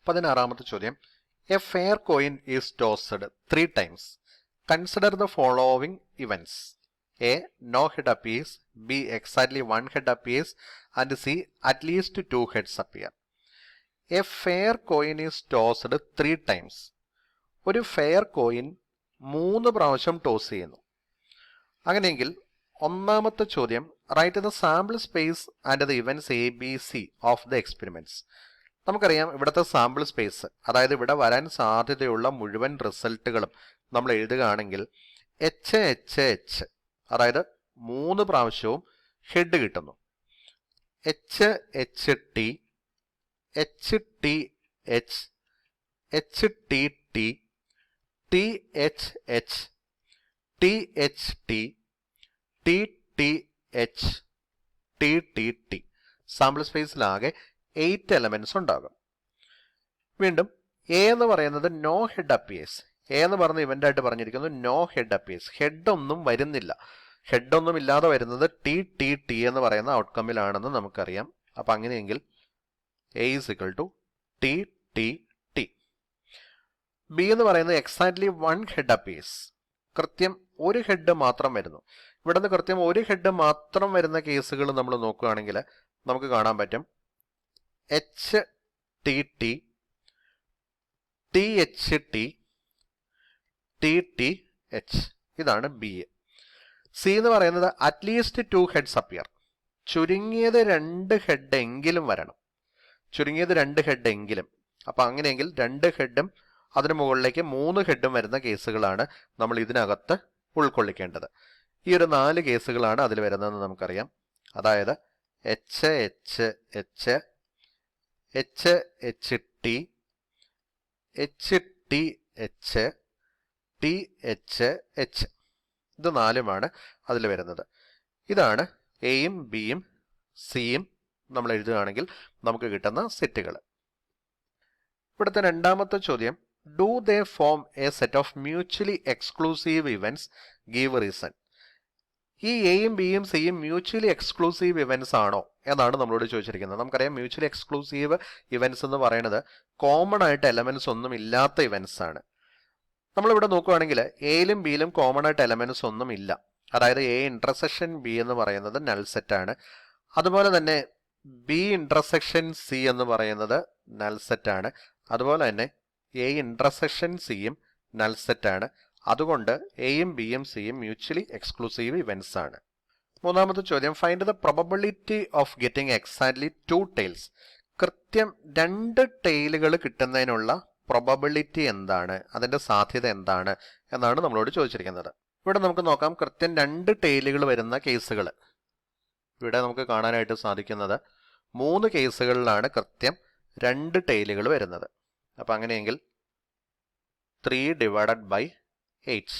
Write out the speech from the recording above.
16ാമത്തെ ചോദ്യം. A fair coin is tossed 3 times. Consider the following events. A. No head appears. B. Exactly 1 head appears. And C. At least 2 heads appear. A fair coin is tossed 3 times. ഒരു fair coin 3 പ്രാവശ്യം toss ചെയ്യുന്നു. അങ്ങനെയെങ്കിൽ ഒന്നാമത്തെ ചോദ്യം, write the sample space and the events A B C of the experiments. നമുക്കറിയാം ഇവിടുത്തെ sample space, അതായത് ഇവിടെ വരാൻ സാധ്യതയുള്ള മുഴുവൻ റിസൾട്ടുകളും നമ്മൾ എഴുതുകയാണെങ്കിൽ എച്ച് എച്ച് എച്ച്, അതായത് 3 പ്രാവശ്യവും ഹെഡ് കിട്ടുന്നു. H H T, H T H, H T T, T H H, T H T, T T H, T T T. Sample സ്പേസിലാകെ 8 എലമെന്റ്സ് ഉണ്ടാകും. വീണ്ടും എ എന്ന് പറയുന്നത് നോ ഹെഡ് അപ്പിയേഴ്സ്. എ എന്ന് പറഞ്ഞ ഇവന്റ് ആയിട്ട് പറഞ്ഞിരിക്കുന്നു നോ ഹെഡ് അപ്പിയേഴ്സ്. ഹെഡ് ഒന്നും വരുന്നില്ല. ഹെഡ് ഒന്നും ഇല്ലാതെ വരുന്നത് ടി ടി ടി എന്ന് പറയുന്ന ഔട്ട്കമ്മിലാണെന്ന് നമുക്കറിയാം. അപ്പൊ അങ്ങനെയെങ്കിൽ A is equal to T T T. B എന്ന് പറയുന്നത് എക്സാക്ട്ലി 1 head appears. കൃത്യം ഒരു ഹെഡ് മാത്രം വരുന്നു. ഇവിടുന്ന് കൃത്യം ഒരു ഹെഡ് മാത്രം വരുന്ന കേസുകൾ നമ്മൾ നോക്കുകയാണെങ്കിൽ നമുക്ക് കാണാൻ പറ്റും H T T, T H T, T T H. ഇതാണ് ബി. സി എന്ന് പറയുന്നത് അറ്റ്ലീസ്റ്റ് 2 heads appear. ചുരുങ്ങിയത് 2 ഹെഡ് എങ്കിലും വരണം. ചുരുങ്ങിയത് 2 ഹെഡ് എങ്കിലും. അപ്പൊ അങ്ങനെയെങ്കിൽ 2 ഹെഡും അതിന് മുകളിലേക്ക് 3 ഹെഡും വരുന്ന കേസുകളാണ് നമ്മൾ ഇതിനകത്ത് ഉൾക്കൊള്ളിക്കേണ്ടത്. ഈ ഒരു 4 കേസുകളാണ് അതിൽ വരുന്നതെന്ന് നമുക്കറിയാം. അതായത് H H H, H H T, H T H, T H H. ഇത് 4ഉമാണ് അതിൽ വരുന്നത്. ഇതാണ് എയും ബിയും സിയും നമ്മൾ എഴുതുകയാണെങ്കിൽ നമുക്ക് കിട്ടുന്ന സെറ്റുകൾ. ഇവിടുത്തെ രണ്ടാമത്തെ ചോദ്യം, do they form A set of mutually exclusive events, give reason. ഈ എയും ബിയും സിയും മ്യൂച്വലി എക്സ്ക്ലൂസീവ് ഇവന്റ്സ് ആണോ എന്നാണ് നമ്മളോട് ചോദിച്ചിരിക്കുന്നത്. നമുക്കറിയാം മ്യൂച്വലി എക്സ്ക്ലൂസീവ് ഇവന്റ്സ് എന്ന് പറയുന്നത് കോമൺ ആയിട്ട് എലമെന്റ്സ് ഒന്നും ഇല്ലാത്ത ഇവന്റ്സ് ആണ്. നമ്മളിവിടെ നോക്കുകയാണെങ്കിൽ എയിലും ബിയിലും കോമൺ ആയിട്ട് എലമെന്റ്സ് ഒന്നും ഇല്ല. അതായത് എ ഇന്റർസെക്ഷൻ ബി എന്ന് പറയുന്നത് നൾ സെറ്റ് ആണ്. അതുപോലെ തന്നെ ബി ഇന്റർസെക്ഷൻ സി എന്ന് പറയുന്നത് നൾ സെറ്റ് ആണ്. അതുപോലെ തന്നെ എ ഇന്റർസെക്ഷൻ സിയും നൾ സെറ്റ് ആണ്. അതുകൊണ്ട് എയും ബിയും സിയും മ്യൂച്വലി എക്സ്ക്ലൂസീവ് ഇവന്റ്സ് ആണ്. മൂന്നാമത്തെ ചോദ്യം, find the probability of getting exactly 2 tails. കൃത്യം 2 ടൈലുകൾ കിട്ടുന്നതിനുള്ള പ്രോബബിലിറ്റി എന്താണ്, അതിന്റെ സാധ്യത എന്താണ് എന്നാണ് നമ്മളോട് ചോദിച്ചിരിക്കുന്നത്. ഇവിടെ നമുക്ക് നോക്കാം കൃത്യം 2 ടൈലുകൾ വരുന്ന കേസുകൾ. ഇവിടെ നമുക്ക് കാണാനായിട്ട് സാധിക്കുന്നത് 3 കേസുകളിലാണ് കൃത്യം 2 ടൈലുകൾ വരുന്നത്. അപ്പൊ അങ്ങനെയെങ്കിൽ 3 divided by 8.